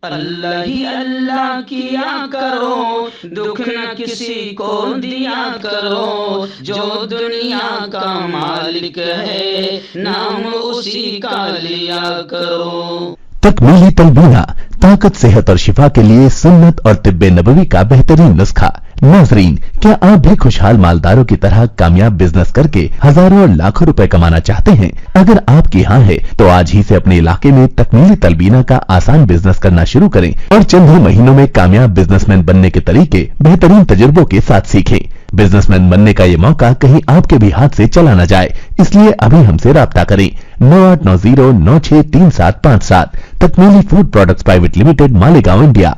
اللہ ہی اللہ کیا کرو، دکھ نہ کسی کو دیا کرو، جو دنیا کا مالک ہے نام اسی کا لیا کرو۔ تکمیلی تلبینہ، طاقت، صحت اور شفا کے لیے سنت اور طب نبوی کا بہترین نسخہ۔ ناظرین، کیا آپ بھی خوشحال مالداروں کی طرح کامیاب بزنس کر کے ہزاروں اور لاکھوں روپے کمانا چاہتے ہیں؟ اگر آپ کی ہاں ہے تو آج ہی سے اپنے علاقے میں تکمیلی تلبینہ کا آسان بزنس کرنا شروع کریں اور چند ہی مہینوں میں کامیاب بزنس مین بننے کے طریقے بہترین تجربوں کے ساتھ سیکھیں۔ بزنس مین بننے کا یہ موقع کہیں آپ کے بھی ہاتھ سے چلا نہ جائے، اس لیے ابھی ہم سے رابطہ کریں۔ 9890963757 تکمیلی food products private limited, Malegaon, India.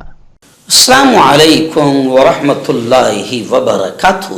السلام علیکم ورحمۃ اللہ وبرکاتہ۔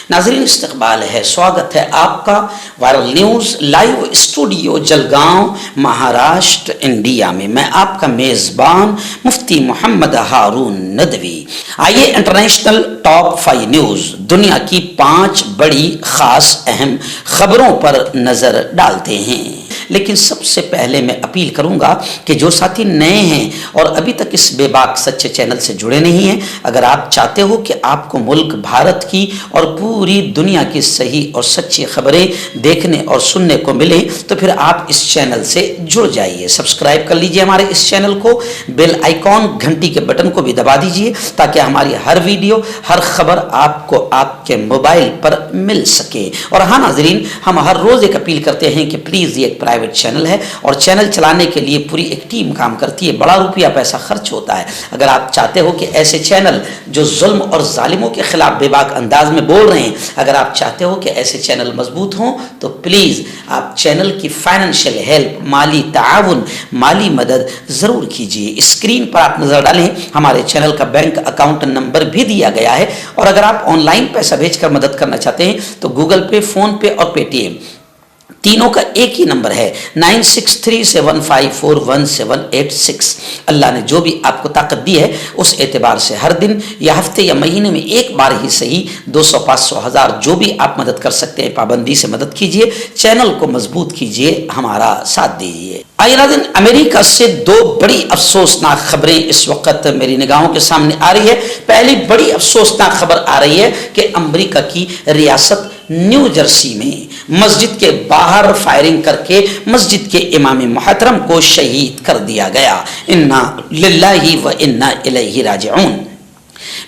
ناظرین، استقبال ہے، سواگت ہے آپ کا viral news live studio Jalgaon, Maharashtra, India میں۔ میں آپ کا میزبان مفتی محمد ہارون ندوی۔ آئیے انٹرنیشنل ٹاپ 5 نیوز، دنیا کی 5 بڑی خاص اہم خبروں پر نظر ڈالتے ہیں۔ لیکن سب سے پہلے میں اپیل کروں گا کہ جو ساتھی نئے ہیں اور ابھی تک اس بے باک سچے چینل سے جڑے نہیں ہیں، اگر آپ چاہتے ہو کہ آپ کو ملک بھارت کی اور پوری دنیا کی صحیح اور سچی خبریں دیکھنے اور سننے کو ملیں تو پھر آپ اس چینل سے جڑ جائیے، سبسکرائب کر لیجئے ہمارے اس چینل کو، بیل آئیکن گھنٹی کے بٹن کو بھی دبا دیجئے تاکہ ہماری ہر ویڈیو، ہر خبر آپ کو آپ کے موبائل پر مل سکے۔ اور ہاں ناظرین، ہم ہر روز ایک اپیل کرتے ہیں کہ پلیز یہ ایک پرائیویٹ چینل ہے اور چینل چلانے کے لیے پوری ایک ٹیم کام کرتی ہے، بڑا روپیہ پیسہ خرچ ہوتا ہے۔ اگر آپ چاہتے ہو کہ ایسے چینل جو ظلم اور ظالموں کے خلاف بے باک انداز میں بول رہے ہیں، اگر آپ چاہتے ہو کہ ایسے چینل مضبوط ہوں تو پلیز آپ چینل کی فائنینشیل ہیلپ، مالی تعاون، مالی مدد ضرور کیجیے۔ اسکرین پر آپ نظر ڈالیں، ہمارے چینل کا بینک اکاؤنٹ نمبر بھی دیا گیا ہے، اور اگر آپ آن لائن پیسہ بھیج کر مدد کرنا چاہتے ہیں تو گوگل پے، فون پے اور پے ٹی ایم تینوں کا ایک ہی نمبر ہے، 9637541786۔ اللہ نے جو بھی آپ کو طاقت دی ہے اس اعتبار سے ہر دن یا ہفتے یا مہینے میں ایک بار ہی صحیح 200، 500، 1000 جو بھی آپ مدد کر سکتے ہیں پابندی سے مدد کیجئے، چینل کو مضبوط کیجئے، ہمارا ساتھ دیجئے۔ آئیے ناظرین، امریکہ سے 2 بڑی افسوسناک خبریں اس وقت میری نگاہوں کے سامنے آ رہی ہے۔ پہلی بڑی افسوسناک خبر آ رہی ہے کہ امریکہ کی ریاست نیو جرسی میں مسجد کے باہر فائرنگ کر کے مسجد کے امام محترم کو شہید کر دیا گیا۔ انا للہ و انا الیہ راجعون۔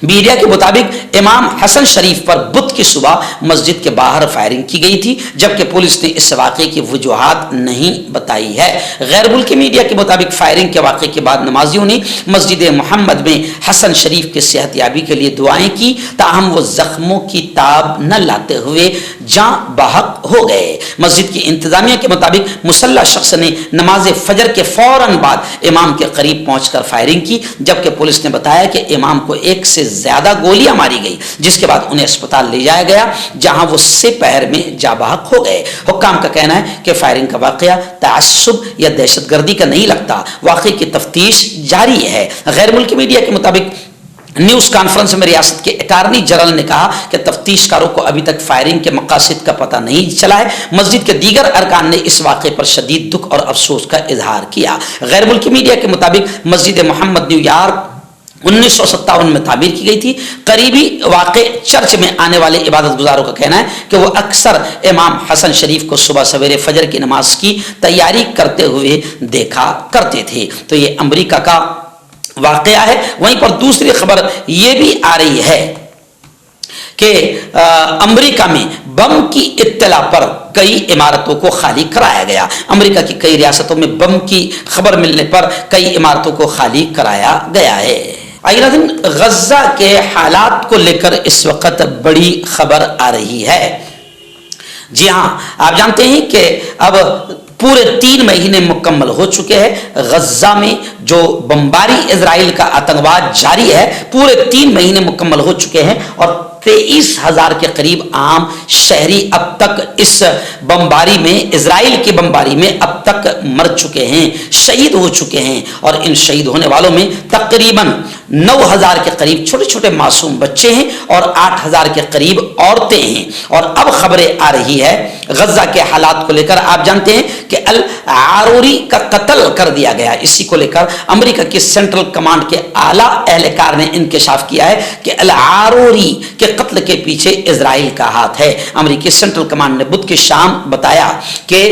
میڈیا کے مطابق امام حسن شریف پر بدھ کی صبح مسجد کے باہر فائرنگ کی گئی تھی، جبکہ پولیس نے اس واقعے کی وجوہات نہیں بتائی ہے۔ غیر ملکی میڈیا کے مطابق فائرنگ کے واقعے کے بعد نمازیوں نے مسجد محمد میں حسن شریف کی صحت یابی کے لیے دعائیں کی، تاہم وہ زخموں کی تاب نہ لاتے ہوئے جاں بحق ہو گئے۔ مسجد کی انتظامیہ کے مطابق مسلح شخص نے نماز فجر کے فوراً بعد امام کے قریب پہنچ کر فائرنگ کی، جبکہ پولیس نے بتایا کہ امام کو 1 سے زیادہ گولیاں ماری گئی، جس کے بعد انہیں اسپتال لے جایا گیا جہاں وہ سہ پہر میں جاں بحق ہو گئے۔ حکام کا کہنا ہے کہ فائرنگ کا واقعہ تعصب یا دہشت گردی کا نہیں لگتا، واقعے کی تفتیش جاری ہے۔ غیر ملکی میڈیا کے مطابق نیوز کانفرنس میں ریاست کے اٹارنی جنرل نے کہا کہ تفتیش کاروں کو ابھی تک فائرنگ کے مقاصد کا پتہ نہیں چلا ہے۔ مسجد کے دیگر ارکان نے اس واقعے پر شدید دکھ اور افسوس کا اظہار کیا۔ غیر ملکی میڈیا کے مطابق مسجد محمد نیو یارک 1957 میں تعمیر کی گئی تھی۔ قریبی واقع چرچ میں آنے والے عبادت گزاروں کا کہنا ہے کہ وہ اکثر امام حسن شریف کو صبح سویرے فجر کی نماز کی تیاری کرتے ہوئے دیکھا کرتے تھے۔ تو یہ امریکہ کا واقعہ ہے۔ وہیں پر دوسری خبر یہ بھی آ رہی ہے کہ امریکہ میں بم کی اطلاع پر کئی عمارتوں کو خالی کرایا گیا۔ امریکہ کی کئی ریاستوں میں بم کی خبر ملنے پر کئی عمارتوں کو خالی کرایا گیا ہے۔ آئیے غزہ کے حالات کو لے کر اس وقت بڑی خبر آ رہی ہے۔ جی ہاں، آپ جانتے ہیں کہ اب پورے 3 مہینے مکمل ہو چکے ہیں غزہ میں جو بمباری اسرائیل کا آتنکواد جاری ہے، پورے 3 مہینے مکمل ہو چکے ہیں اور 23,000 کے قریب عام شہری اب تک اس بمباری میں، اسرائیل کی بمباری میں اب تک مر چکے ہیں، شہید ہو چکے ہیں، اور ان شہید ہونے والوں میں تقریباً 9,000 के करीब छोटे छोटे मासूम बच्चे हैं और 8,000 के करीब औरतें हैं। और अब खबरें आ रही है गजा के हालात को लेकर। आप जानते हैं कि अल आरूरी का कत्ल कर दिया गया। इसी को लेकर अमेरिका की सेंट्रल कमांड के आला एहलकार ने इंकशाफ किया है कि अल आरूरी के कत्ल के पीछे इजराइल का हाथ है। अमेरिकी सेंट्रल कमांड ने बुध की शाम बताया कि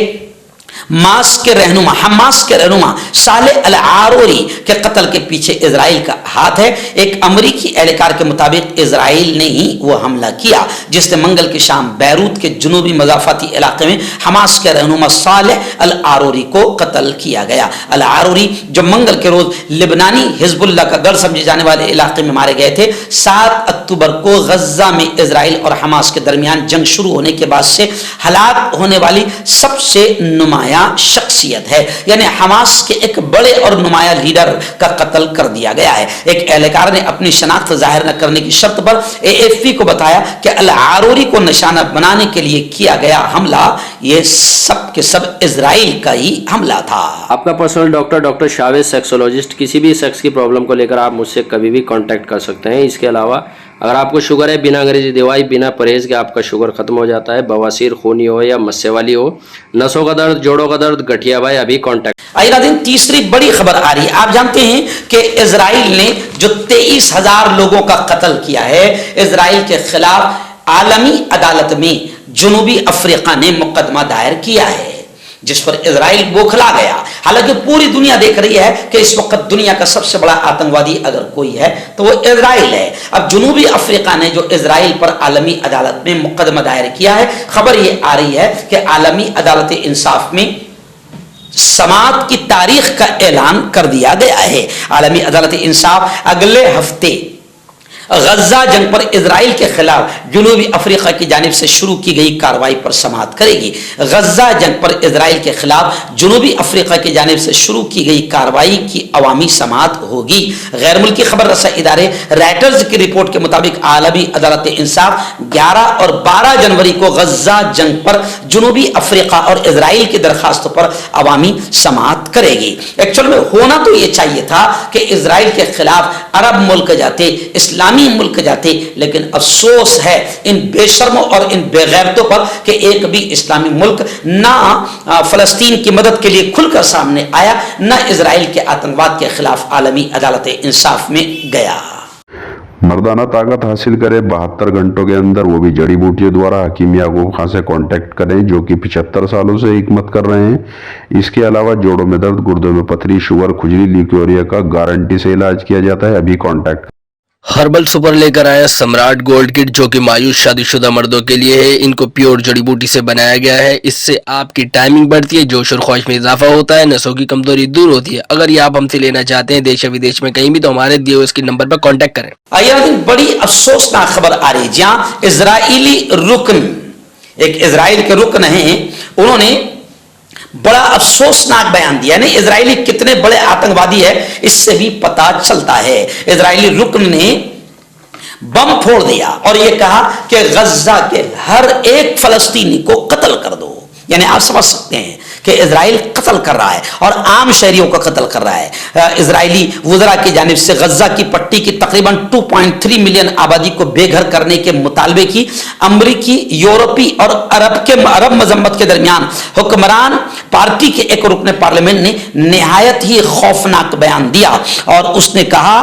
हमास के रहनुमा साले अल आरूरी के कत्ल के पीछे इजराइल का हाथ है। एक अमेरिकी एहलकार के मुताबिक इजराइल ने ही वो हमला किया जिसने मंगल की शाम बैरूत के जुनूबी मजाफाती इलाके में हमास के रहनुमा साले अल आरूरी को कत्ल किया गया। अल आरूरी जो मंगल के रोज लिबनानी हिजबुल्लाह का गढ़ समझे जाने वाले इलाके में मारे गए थे। 7 अक्टूबर को गजा में इजराइल और हमास के दरमियान जंग शुरू होने के बाद से हलाक होने वाली सबसे नुमाया शख्सियत है, यानी हमास के एक बड़े और नुमाया लीडर का कत्ल कर दिया गया है। एक एहलकार ने अपनी शनाख्त जाहिर न करने की शर्त पर AFP को बताया कि अल आरूरी को निशाना बनाने के लिए किया गया हमला ये सब के सब इजराइल का ही हमला था। आपका पर्सनल डॉक्टर शावेज सेक्सोलॉजिस्ट। किसी भी सेक्स की प्रॉब्लम को लेकर आप मुझसे कभी भी कांटेक्ट कर सकते हैं। इसके अलावा अगर आपको शुगर है, बिना अंग्रेजी दवाई बिना परहेज के आपका शुगर खत्म हो जाता है, बवासीर, खूनी हो या मस्से वाली हो, नसों का दर्द, जोड़ों का दर्द, गठिया भाई, अभी कांटेक्ट। आइए दिन तीसरी बड़ी खबर आ रही है। आप जानते हैं कि इजराइल ने जो 23,000 लोगों का कत्ल किया है, इजराइल के खिलाफ आलमी अदालत में जुनूबी अफ्रीका ने मुकदमा दायर किया है जिस पर इजराइल बौखला गया। हालांकि पूरी दुनिया देख रही है कि इस वक्त दुनिया का सबसे बड़ा आतंकवादी अगर कोई है तो वो इजराइल है। अब जुनूबी अफ्रीका ने जो इजराइल पर आलमी अदालत में मुकदमा दायर किया है, खबर ये आ रही है कि आलमी अदालत इंसाफ में समाअत की तारीख का ऐलान कर दिया गया है। आलमी अदालत इंसाफ अगले हफ्ते गजा जंग पर इजराइल के खिलाफ जुनूबी अफ्रीका की जानिब से शुरू की गई कार्रवाई पर समाअत करेगी। गजा जंग पर इजराइल के खिलाफ जुनूबी अफ्रीका की जानिब से शुरू की गई कार्रवाई की अवामी समाअत होगी। गैर मुल्की खबर रसा इदारे रॉयटर्स की रिपोर्ट के मुताबिक आलमी अदालत इंसाफ 11 और 12 जनवरी को गजा जंग पर जुनूबी अफ्रीका और इजराइल की दरखास्तों पर अवामी समाअत करेगी। एक्चुअल में होना तो ये चाहिए था कि इजराइल के खिलाफ अरब मुल्क जाते, इस्लामी मुल्क जाते, लेकिन अफसोस है इन बेशर्मों और इन बेगैरतों पर कि एक भी इस्लामी मुल्क ना फलस्तीन की मदद के लिए खुलकर सामने आया, न इजराइल के आतंकवाद के खिलाफ आलमी अदालत इंसाफ में गया। मर्दाना ताकत हासिल करे 72 घंटों के अंदर, वो भी जड़ी बूटियों द्वारा। हकीम याकूब खान से कांटेक्ट करें जो कि 75 सालों से हिकमत कर रहे हैं। इसके अलावा जोड़ों में दर्द, गुर्दों में पथरी, शुगर, खुजली, ल्यूकेरिया का गारंटी से इलाज किया जाता है। अभी कांटेक्ट। हर्बल सुपर लेकर आया सम्राट गोल्ड किट जो कि मायूस शादीशुदा मर्दों के लिए है। इनको प्योर जड़ी बूटी से बनाया गया है। इससे आपकी टाइमिंग बढ़ती है, जोश और ख्वाहिश में इजाफा होता है, नसों की कमजोरी दूर होती है। अगर ये आप हमसे लेना चाहते हैं देश या विदेश में कहीं भी, तो हमारे दिए हुए इसके नंबर पर कांटेक्ट करें। आइए बड़ी अफसोसनाक खबर आ रही है जहां इजराइली रुकन, एक इजराइल के रुकन हैं, उन्होंने बड़ा अफसोसनाक बयान दिया। नहीं, इजरायली कितने बड़े आतंकवादी है इससे भी पता चलता है। इजरायली रुकन ने बम फोड़ दिया और यह कहा कि गजा के हर एक फलस्तीनी को कत्ल कर दो। यानी आप समझ सकते हैं कि इजराइल कत्ल कर रहा है और आम शहरियों का कत्ल कर रहा है। इजरायली वुज़रा की जानिब से गजा की पट्टी की तकरीबन 2.3 मिलियन आबादी को बेघर करने के मुतालबे की अमरीकी, यूरोपी और अरब मजम्मत के दरमियान हुक्मरान पार्टी के एक रुकन पार्लियामेंट ने निहायत ही खौफनाक बयान दिया और उसने कहा,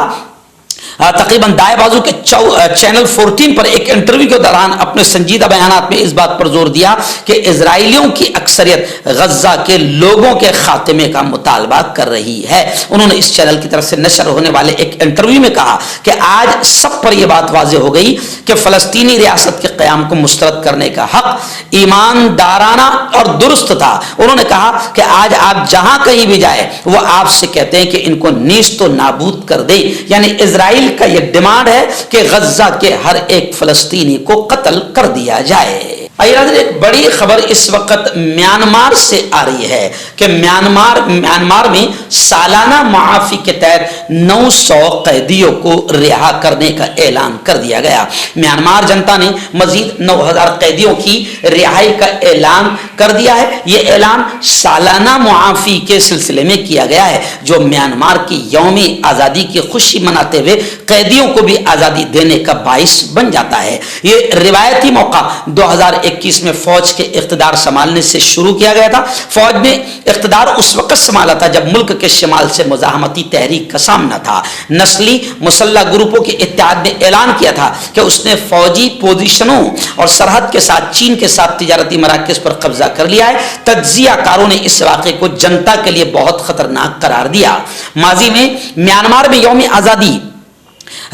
तकरीबन दाएं बाजू के चैनल 14 पर एक इंटरव्यू के दौरान अपने संजीदा बयानात में इस बात पर जोर दिया कि इजराइलियों की अक्सरियत गजा के लोगों के खात्मे का मुतालबा कर रही है। उन्होंने इस चैनल की तरफ से नशर होने वाले एक इंटरव्यू में कहा कि आज सब पर यह बात वाज़ेह हो गई कि फलस्तीनी रियासत के क़याम को मुस्तरद करने का हक ईमानदाराना और दुरुस्त था। उन्होंने कहा कि आज आप जहां कहीं भी जाए वो आपसे कहते हैं कि इनको नीस्तो नाबूद कर दे। यानी इजराइल का यह डिमांड है कि गजा के हर एक फलस्तीनी को कत्ल कर दिया जाए। एक बड़ी खबर इस वक्त म्यांमार से आ रही है कि म्यांमार में सालाना मुआफी के तहत 900 कैदियों को रिहा करने का ऐलान कर दिया गया। म्यांमार जनता ने मजीद 9000 कैदियों की रिहाई का ऐलान कर दिया है। ये ऐलान सालाना मुआफी के सिलसिले में किया गया है, जो म्यांमार की यौम आज़ादी की खुशी मनाते हुए कैदियों को भी आज़ादी देने का बाइस बन जाता है। ये रिवायती मौका 2021 में फौज के इख्तिदार संभालने से शुरू किया गया था। फौज ने इख्तिदार उस वक्त संभाला था जब मुल्क के शिमाल से मुजाहमती तहरीक का सामना था। नस्ली मुसल्लह ग्रुपों के इत्तेहाद ने ऐलान किया था कि उसने फौजी पोजीशनों और सरहद के साथ चीन के साथ तिजारती मराकज़ पर कब्जा कर लिया है। तज्जियाकारों ने इस वाक़े को जनता के लिए बहुत खतरनाक करार दिया। माजी में म्यांमार में यौम आज़ादी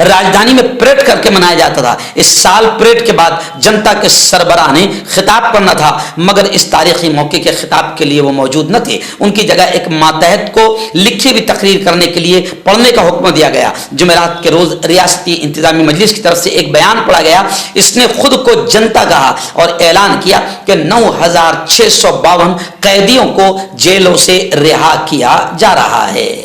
राजधानी में परेड करके मनाया जाता था। इस साल परेड के बाद जनता के सरबराह ने खिताब करना था, मगर इस तारीखी मौके के खिताब के लिए वो मौजूद न थे। उनकी जगह एक मातहत को लिखी हुई तकरीर करने के लिए पढ़ने का हुक्म दिया गया। जुमेरात के रोज रियासती इंतजामी मजलिस की तरफ से एक बयान पढ़ा गया। इसने खुद को जनता कहा और ऐलान किया कि 9652 कैदियों को जेलों से रिहा किया जा रहा है।